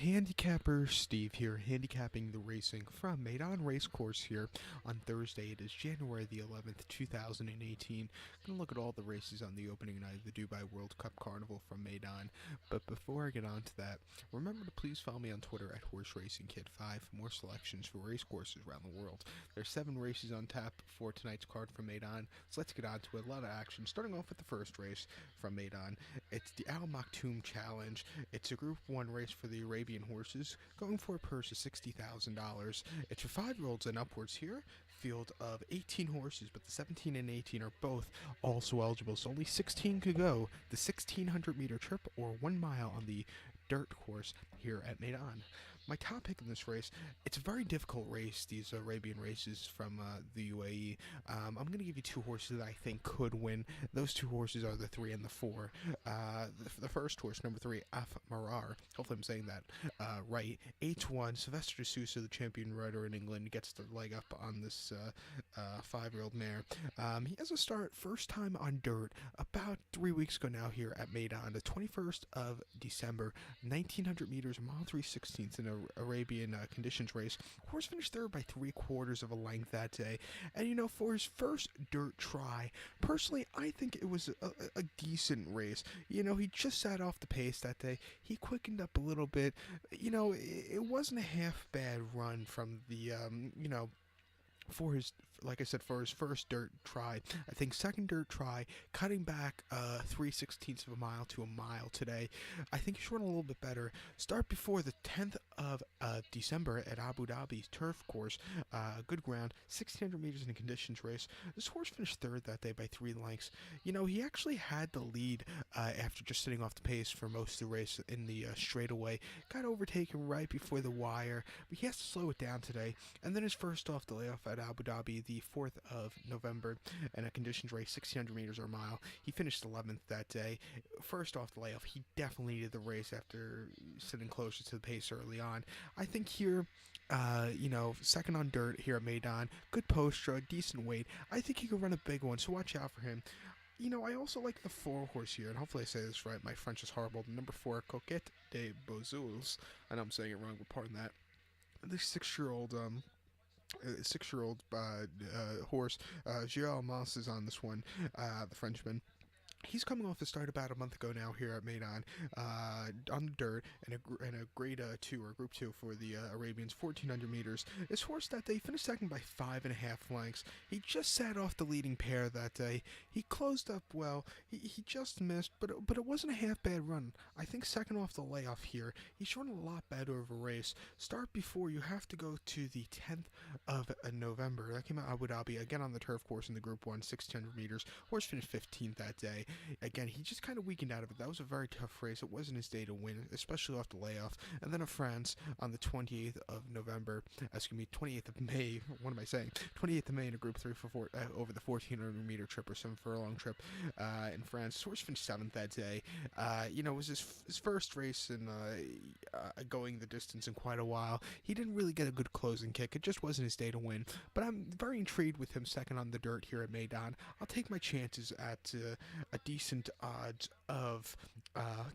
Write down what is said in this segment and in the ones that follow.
Handicapper Steve here, handicapping the racing from Meydan Racecourse here on Thursday. It is January the 11th, 2018. Going to look at all the races on the opening night of the Dubai World Cup Carnival from Meydan. But before I get on to that, remember to please follow me on Twitter at HorseRacingKid5 for more selections for racecourses around the world. There's 7 races on tap for tonight's card from Meydan, so let's get on to it. A lot of action. Starting off with the first race from Meydan, it's the Maktoum Challenge. It's a Group 1 race for the Arabian horses, going for a purse of $60,000. It's for 5-year-olds and upwards here. Field of 18 horses, but the 17 and 18 are both also eligible, so only 16 could go the 1,600-meter trip or 1 mile on the dirt course here at Meydan. My top pick in this race, it's a very difficult race, these Arabian races from the UAE. I'm going to give you 2 horses that I think could win. Those 2 horses are the 3 and the 4. The first horse, number 3, Af Marar, hopefully I'm saying that right, 8-1, Sylvester de Sousa, the champion rider in England, gets the leg up on this 5-year-old mare. He has a start first time on dirt about 3 weeks ago now here at Meydan, the 21st of December, 1,900 meters, a mile 3/16 in an Arabian conditions race. Horse finished third by 3/4 of a length that day, and you know, for his first dirt try, personally, I think it was a decent race. You know, he just sat off the pace that day. He quickened up a little bit. You know, it wasn't a half bad run from the for his, like I said, for his first dirt try. I think second dirt try, cutting back 3/16 of a mile to a mile today. I think he should run a little bit better. Start before the 10th of December at Abu Dhabi's turf course. Good ground, 1,600 meters in a conditions race. This horse finished third that day by 3 lengths. You know, he actually had the lead after just sitting off the pace for most of the race in the straightaway. Got overtaken right before the wire, but he has to slow it down today. And then his first off the layoff at Abu Dhabi, the 4th of November, in a conditions race, 1,600 meters or a mile. He finished 11th that day. First off the layoff, he definitely needed the race after sitting closer to the pace early on. I think here, second on dirt here at Meydan, good post-draw, decent weight. I think he could run a big one, so watch out for him. You know, I also like the 4 horse here, and hopefully I say this right. My French is horrible. The number 4, Coquette de Beauzouls. I know I'm saying it wrong, but pardon that. The 6-year-old horse, Gilles Mas is on this one, the Frenchman. He's coming off the start about a month ago now here at Meydan, on the dirt, and a grade 2 or group 2 for the Arabians, 1,400 meters. This horse that day finished second by 5.5 lengths. He just sat off the leading pair that day. He closed up well. He just missed, but it wasn't a half bad run. I think second off the layoff here, he's run a lot better of a race. Start before you have to go to the 10th of November. That came out Abu Dhabi, again on the turf course in the group 1, 1,600 meters. Horse finished 15th that day. Again, he just kind of weakened out of it. That was a very tough race. It wasn't his day to win, especially off the layoff. And then a France on the 28th of November, 28th of May, what am I saying? 28th of May in a Group 3 for over the 1,400-meter trip or 7 furlong trip in France. His horse finished 7th that day. It was his first race in going the distance in quite a while. He didn't really get a good closing kick. It just wasn't his day to win. But I'm very intrigued with him second on the dirt here at Meydan. I'll take my chances at a decent odds of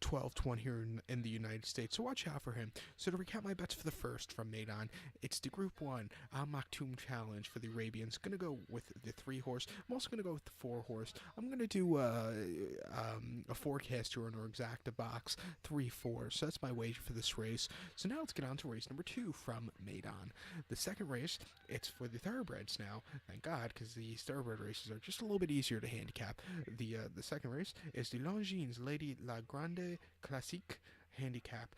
12-1 here in the United States, so watch out for him. So to recap my bets for the first from Meydan, it's the Group 1 Al Maktoum Challenge for the Arabians. Going to go with the 3 horse. I'm also going to go with the 4 horse. I'm going to do a forecast here on our exacta box, 3-4. So that's my wager for this race. So now let's get on to race number 2 from Meydan. The second race, it's for the thoroughbreds now. Thank God, because these thoroughbred races are just a little bit easier to handicap. The second race is the Longines Lady La Grande Classique handicap.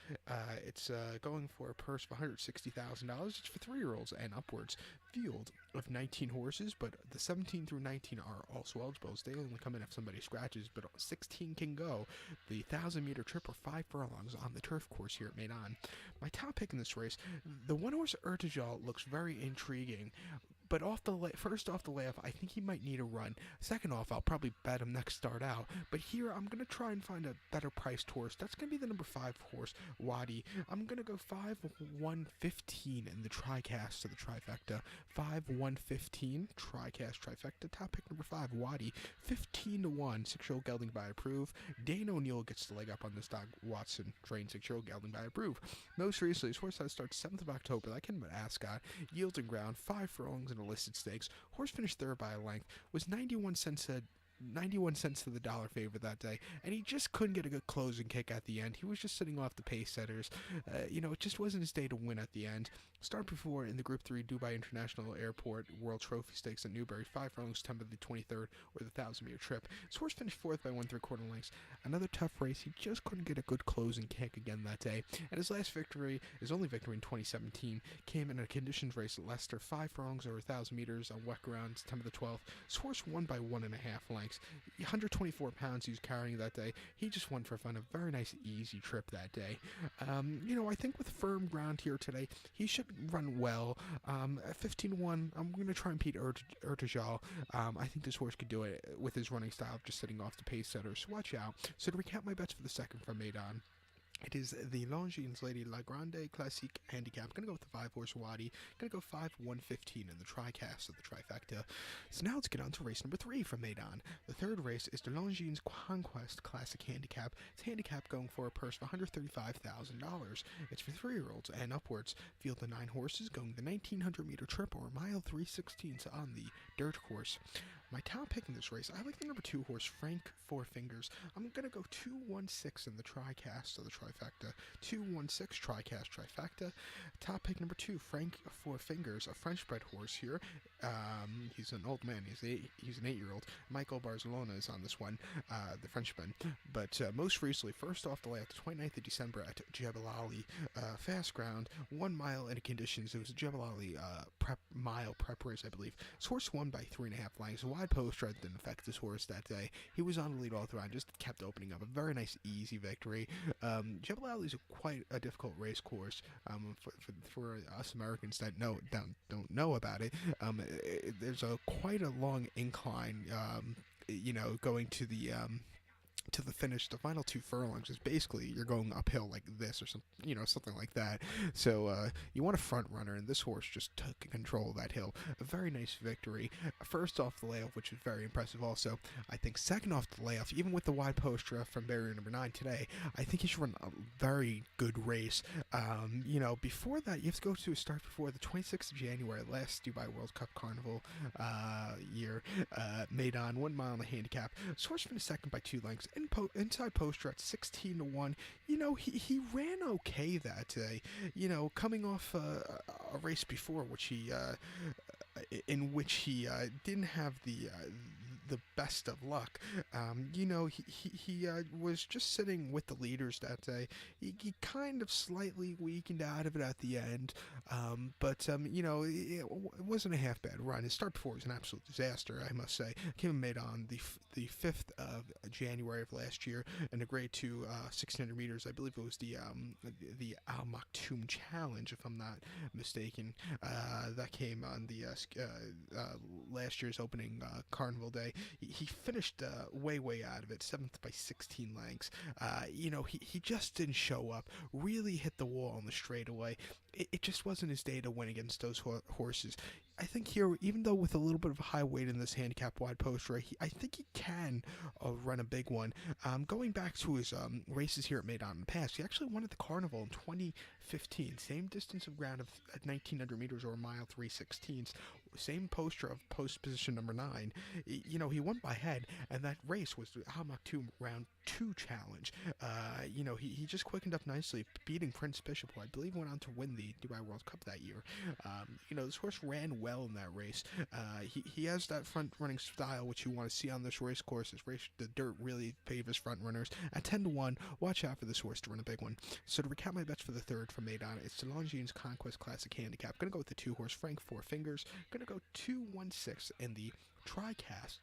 It's going for a purse of $160,000. It's for 3-year-olds and upwards. Field of 19 horses, but the 17 through 19 are also eligible. They only come in if somebody scratches, but 16 can go. The 1,000-meter trip or 5 furlongs on the turf course here at Meydan. My top pick in this race, the 1 horse Urtajal looks very intriguing. But first off the layoff, I think he might need a run. Second off, I'll probably bet him next start out. But here, I'm going to try and find a better priced horse. That's going to be the number 5 horse, Wadi. I'm going to go 5-1-15 in the TriCast to the trifecta. 5-1-15, TriCast trifecta. Top pick number 5, Wadi. 15-1, 6-year-old gelding by approve. Dane O'Neill gets the leg up on this dog. Watson, trained 6-year-old gelding by approve. Most recently, his horse had to start 7th of October. That can be an Ascot. Yielding ground, 5 furlongs in a listed stakes. Horse finished third by a length. Was 91 cents to the dollar favorite that day, and he just couldn't get a good closing kick at the end. He was just sitting off the pace setters. It just wasn't his day to win at the end. Start before in the Group 3 Dubai International Airport World Trophy Stakes at Newbury, 5 furlongs, September the 23rd, or the 1,000-meter trip. His horse finished 4th by 1 3/4 lengths. Another tough race. He just couldn't get a good closing kick again that day. And his last victory, his only victory in 2017, came in a conditions race at Leicester, 5 furlongs over 1,000 meters on wet ground, September the 12th. His horse won by 1.5 lengths. 124 pounds he was carrying that day. He just won for fun. A very nice, easy trip that day. I think with firm ground here today, he should run well. At 15-1, I'm going to try and beat Urtajal. I think this horse could do it with his running style, just sitting off the pace setter. So watch out. So to recap my bets for the second from Meydan, it is the Longines Lady La Grande Classique Handicap. I'm going to go with the 5 horse Wadi. Going to go 5-1-15 in the TriCast of the trifecta. So now let's get on to race number 3 from Meydan. The third race is the Longines Conquest Classic Handicap. It's handicap going for a purse of $135,000. It's for 3-year-olds and upwards. Field the 9 horses going the 1,900-meter trip or mile 3/16 on the dirt course. My top pick in this race, I like the number 2 horse, Frank Four Fingers. I'm going to go 2-1-6 in the TriCast of the trifecta. 2-1-6 TriCast trifecta. Top pick number 2, Frank Four Fingers, a French-bred horse here. He's an old man. He's an 8-year-old. Michael Barcelona is on this one, the Frenchman. But most recently, first off the layout, the 29th of December at Jebel Ali, fast ground, 1 mile in conditions. It was a Jebel Ali prep race, I believe. This horse won by 3.5 lengths. A wide post run didn't affect this horse that day. He was on the lead all throughout, just kept opening up. A very nice, easy victory. Jebel Ali is quite a difficult race course for us Americans that don't know about it. There's quite a long incline, going to the finish. The final 2 furlongs is basically you're going uphill like this or something like that. So you want a front runner, and this horse just took control of that hill. A very nice victory. First off the layoff, which was very impressive also. I think second off the layoff, even with the wide post from barrier number 9 today, I think he should run a very good race. Before that, you have to go to a start before the 26th of January, last Dubai World Cup Carnival year, Meydan, 1 mile in the handicap. This horse finished second by 2 lengths. Inside poster at 16-1. He ran okay that day. Coming off a race before, in which he didn't have the best of luck. He was just sitting with the leaders that day. He kind of slightly weakened out of it at the end, but it wasn't a half bad run. His start before was an absolute disaster, I must say. Came made on the 5th of January of last year in a grade 2 1600 meters. I believe it was the Al Maktoum Challenge, if I'm not mistaken. That came on the last year's opening carnival day. He finished way out of it, 7th by 16 lengths. He just didn't show up, really hit the wall on the straightaway. It just wasn't his day to win against those horses. I think here, even though with a little bit of a high weight in this handicap wide poster, I think he can run a big one. Going back to his races here at Meydan in the past, he actually won at the Carnival in 2015. Same distance of ground at 1,900 meters or a mile 3/16. Same poster of post position number 9. He won by head, and that race was the Al Maktoum round 2 challenge. He just quickened up nicely, beating Prince Bishop, who I believe went on to win the Dubai World Cup that year. This horse ran well in that race. He has that front running style which you want to see on this race course. The dirt really favors front runners. At 10-1, watch out for this horse to run a big one. So to recap my bets for the third from Meydan, it's the Longines Conquest Classic Handicap. Gonna go with the 2 horse Frank Four Fingers. Gonna go 2-1-6 in the TriCast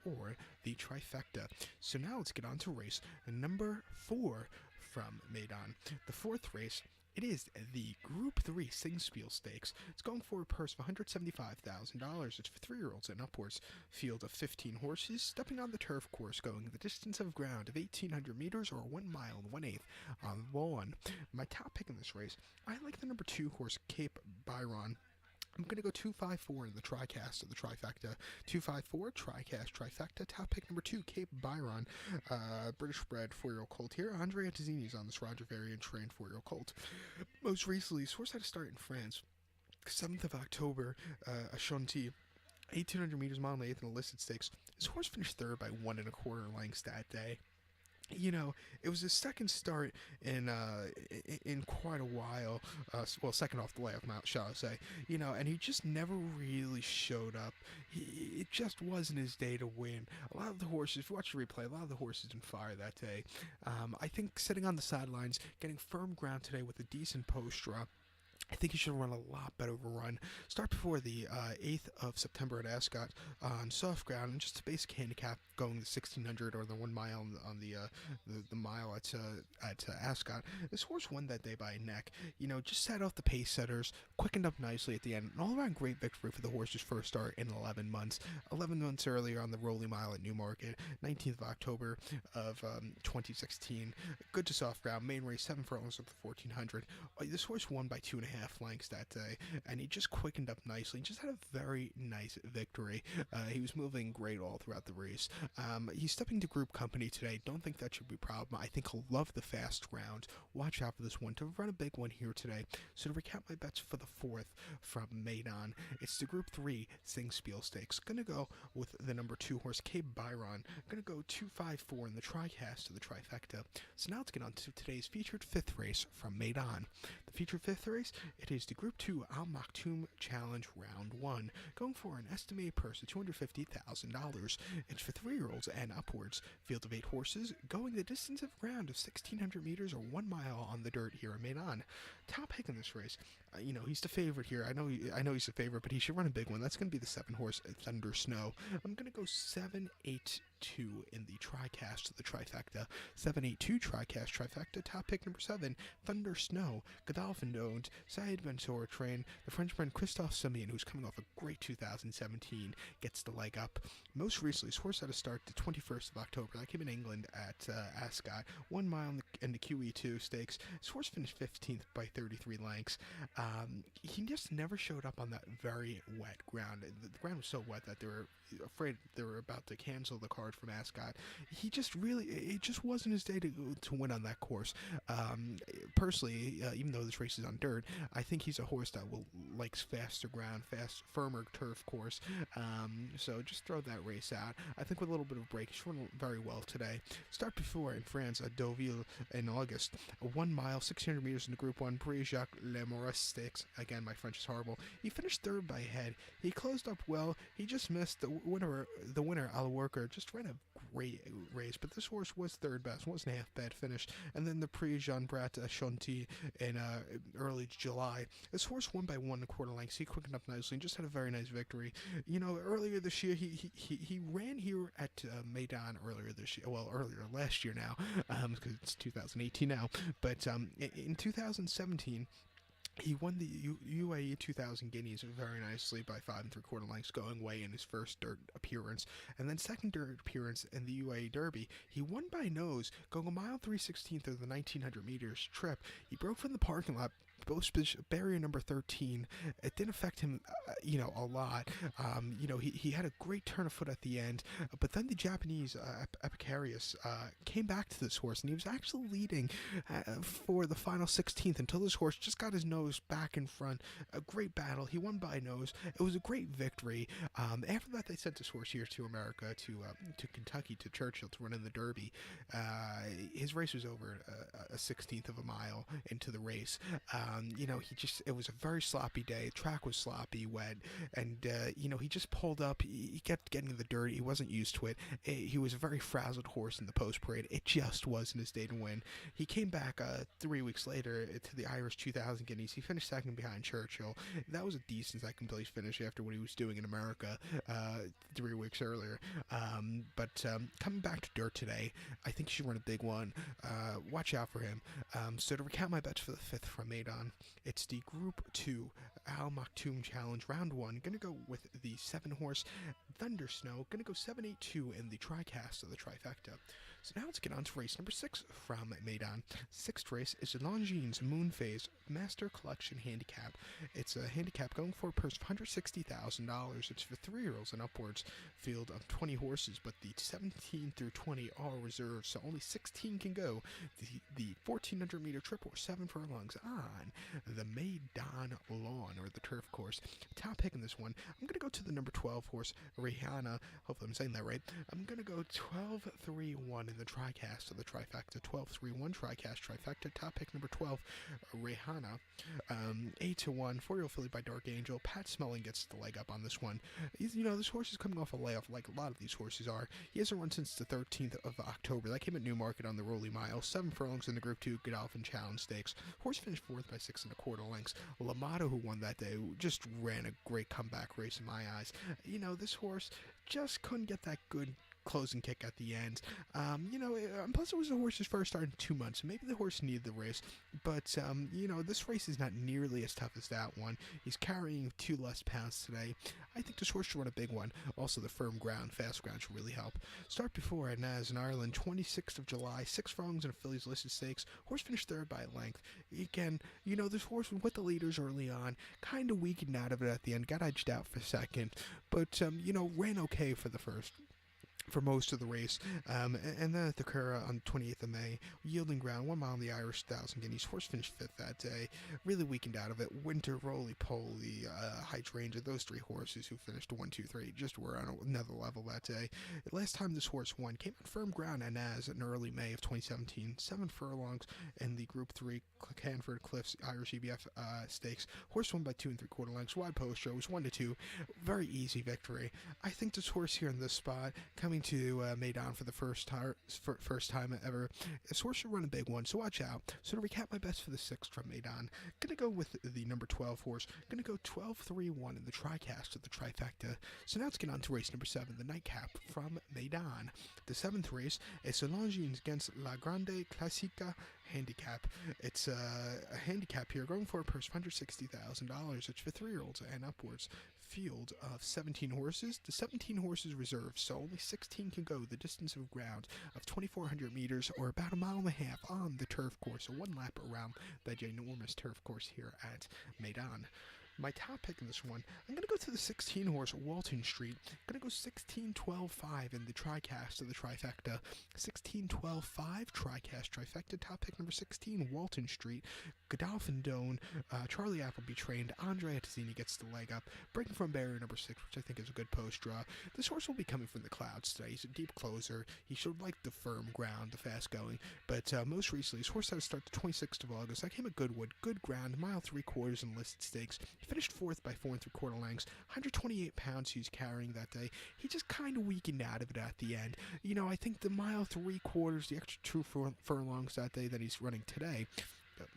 or the trifecta. So now let's get on to race number 4 from Meydan. The 4th race It is the Group 3 Singspiel Stakes. It's going for a purse of $175,000. It's for 3-year-olds and upwards. Field of 15 horses, stepping on the turf course, going the distance of ground of 1,800 meters or 1 mile and 1/8 on lawn. My top pick in this race, I like the number 2 horse, Cape Byron. I'm going to go 254 in the TriCast of the trifecta. 254, TriCast, trifecta. Top pick number 2, Cape Byron. British bred 4-year-old colt here. Andre Antezini's on this Roger Varian trained 4-year-old colt. Most recently, this horse had a start in France. 7th of October, Ashanti. 1,800 meters, mile and 8th in the listed stakes. This horse finished third by 1 1/4 lengths that day. It was his second start in quite a while. Second off the layoff mount, shall I say? And he just never really showed up. It just wasn't his day to win. A lot of the horses, if you watch the replay, a lot of the horses in fire that day. I think sitting on the sidelines, getting firm ground today with a decent post draw. I think he should run a lot better of a run. Start before the 8th of September at Ascot on soft ground, and just a basic handicap going the 1,600 or the 1 mile on the mile at Ascot. This horse won that day by a neck. Just set off the pace setters, quickened up nicely at the end. An all-around great victory for the horse's first start in 11 months. 11 months earlier on the Rolling Mile at Newmarket, 19th of October of 2016. Good to soft ground. Main race, 7 furlongs of the 1,400. This horse won by 2.5 lengths that day, and he just quickened up nicely. He just had a very nice victory. He was moving great all throughout the race. He's stepping to group company today. Don't think that should be a problem. I think he'll love the fast round. Watch out for this one. To run a big one here today. So to recap my bets for the 4th from Meydan, it's the Group 3 Singspiel Stakes. Gonna go with the number 2 horse, Cape Byron. Gonna go 254 in the TriCast of the trifecta. So now let's get on to today's featured 5th race from Meydan. The featured 5th race, it is the Group 2 Al Maktoum Challenge Round 1, going for an estimated purse of $250,000. It's for 3-year-olds and upwards. Field of 8 horses, going the distance of ground of 1,600 meters or 1 mile on the dirt here in Meydan. Top pick in this race, he's the favorite here. I know he's the favorite, but he should run a big one. That's going to be the 7 horse Thunder Snow. I'm going to go 782 in the TriCast of the trifecta. 782 TriCast trifecta. Top pick number 7, Thunder Snow. Godolphin owned, Saïd Mansour trained. The Frenchman Christophe Simeon, who's coming off a great 2017, gets the leg up. Most recently, his horse had a start the 21st of October. That came in England at Ascot. 1 mile in the QE2 stakes. His horse finished 15th by 33 lengths. He just never showed up on that very wet ground. The ground was so wet that they were afraid they were about to cancel the card from Ascot. It just wasn't his day to win on that course. Personally, even though this race is on dirt, I think he's a horse that likes faster ground, firmer turf course. So just throw that race out. I think with a little bit of break, he's run very well today. Start before in France at Deauville in August. 1 mile, 600 meters in the Group 1 Prix-Jacques Lemoris Stakes. Again, my French is horrible. He finished third by a head. He closed up well. He just missed the winner, Al Worker, just ran a great race, but this horse was third best. Wasn't a half bad finish. And then the Prix Jean Brat Chanty in early July. This horse won by 1 1/4 lengths. He quickened up nicely and just had a very nice victory. Earlier this year, he ran here at Meydan earlier last year now, because it's 2018 now. But in 2017, he won the UAE 2000 Guineas very nicely by 5 3/4 lengths, going away in his first dirt appearance. And then second dirt appearance in the UAE Derby, he won by nose, going 1 mile 3/16 of the 1,900 meters trip. He broke from the parking lot, barrier number 13. It didn't affect him, a lot. He had a great turn of foot at the end, but then the Japanese Epicarius came back to this horse, and he was actually leading for the final 16th until this horse just got his nose back in front. A great battle. He won by nose. It was a great victory. After that, they sent this horse here to America, to Kentucky, to Churchill, to run in the Derby. His race was over a 16th of a mile into the race. It was a very sloppy day. The track was sloppy, wet, and he just pulled up. He kept getting in the dirt. He wasn't used to it. He was a very frazzled horse in the post parade. It just wasn't his day to win. He came back 3 weeks later to the Irish 2000 Guineas. He finished second behind Churchill. That was a decent second place finish after what he was doing in America 3 weeks earlier. But coming back to dirt today, I think he should run a big one. Watch out for him. So to recount my bets for the 5th from Meydan, it's the Group 2 Al Maktoum Challenge, round 1. Going to go with the 7-horse Thunder Snow. Going to go 7-8-2 in the tricast of the trifecta. So now let's get on to race number 6 from Meydan. 6th race is Longines Moon Phase Master Collection Handicap. It's a handicap going for a purse of $160,000. It's for 3-year-olds and upwards. Field of 20 horses, but the 17 through 20 are reserved, so only 16 can go. The 1,400-meter triple, 7 furlongs on the Meydan lawn, or the turf course. Top pick in this one, I'm going to go to the number 12 horse, Rihanna. Hopefully I'm saying that right. I'm going to go 12-3-1 in the tricast of the trifecta. 12-3-1 tricast trifecta. Top pick number 12, Rihanna. 8-1, 4-year-old filly by Dark Angel. Pat Smelling gets the leg up on this one. This horse is coming off a layoff like a lot of these horses are. He hasn't run since the 13th of October. That came at Newmarket on the Rolly Mile. 7 furlongs in the Group 2 Godolphin Challenge Stakes. Horse finished 4th by 6 1/4 lengths. Lamada, who won that day, just ran a great comeback race in my eyes. This horse just couldn't get that good closing kick at the end. Plus it was the horse's first start in 2 months. Maybe the horse needed the race, but this race is not nearly as tough as that one. He's carrying 2 less pounds today. I think this horse should run a big one. Also, the firm ground, fast ground should really help. Start before at Naz in Ireland, 26th of July, 6 furlongs in a fillies listed stakes. Horse finished 3rd by a length. Again, this horse was with the leaders early on, kind of weakened out of it at the end, got edged out for 2nd, but ran okay for most of the race, and then at the Curragh on 28th of May, yielding ground, 1 mile in the Irish 1,000 Guineas. Horse finished 5th that day, really weakened out of it. Winter, Roly Poly, Hydrangea, those 3 horses who finished 1, 2, 3 just were on another level that day. The last time this horse won came on firm ground at Naz in early May of 2017, 7 furlongs in the Group 3 Canford Cliffs Irish EBF Stakes. Horse won by 2 3/4 lengths, wide post show, was 1-2, very easy victory. I think this horse here in this spot, coming to Meydan for the first time ever, this horse should run a big one, so watch out. So to recap my bets for the 6th from Meydan, gonna go with the number 12 horse, gonna go 12-3-1 in the tricast of the trifecta. So now let's get on to race number 7, the nightcap from Meydan. The 7th race is Longines against La Grande Classica handicap. It's a handicap here going for a purse of $160,000. It's for 3-year-olds and upwards. Field of 17 horses. The 17 horses reserved, so only 16 can go the distance of ground of 2,400 meters, or about 1.5 miles on the turf course, so 1 lap around that ginormous turf course here at Meydan. My top pick in this one, I'm going to go to the 16-horse Walton Street. I'm going to go 16-12-5 in the tricast of the trifecta. 16-12-5 tricast trifecta. Top pick number 16, Walton Street. Godolphin Doan, Charlie Appleby trained. Andre Attazini gets the leg up. Breaking from barrier number 6, which I think is a good post draw. This horse will be coming from the clouds today. He's a deep closer. He showed like the firm ground, the fast going. But most recently, his horse had to start the 26th of August. That came at Goodwood. Good ground, 1.75 in listed stakes. He finished 4th by 4 3/4 lengths. 128 pounds he's carrying that day. He just kind of weakened out of it at the end. I think the 1.75, the extra 2 furlongs that day that he's running today,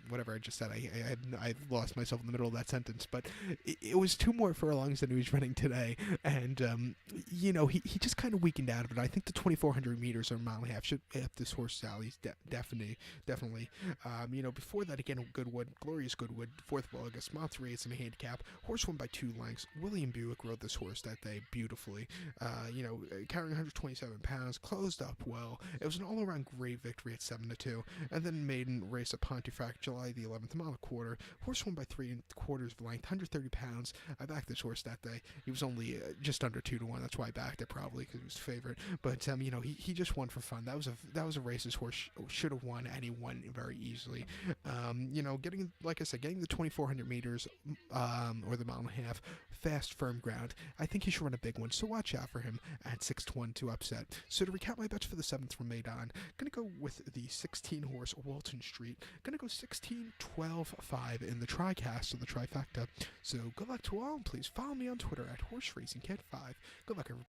whatever I just said, I lost myself in the middle of that sentence, but it was 2 more furlongs than he was running today, and he just kind of weakened out of it. I think the 2,400 meters or 1.5 miles should help this horse out. He's definitely. Before that, again, Goodwood, Glorious Goodwood, 4th of August, mile 3/8 in a handicap. Horse won by 2 lengths. William Buick rode this horse that day beautifully. Carrying 127 pounds, closed up well. It was an all-around great victory at 7-2, and then maiden race at Pontefract, July the 11th, mile 1/4. Horse won by 3 3/4 of length, 130 pounds. I backed this horse that day. He was only just under 2-1. That's why I backed it, probably because he was the favorite. But he just won for fun. That was a race this horse should have won, and he won very easily. Getting, like I said, getting the 2,400 meters or the 1.5 miles, fast, firm ground. I think he should run a big one, so watch out for him at 6-1 to upset. So to recap my bets for the 7th from Meydan, gonna go with the 16-horse Walton Street. Gonna go 16, 12, 5 in the TriCast of the trifecta. So good luck to all, and please follow me on Twitter at HorseRacingKid5. Good luck, everybody.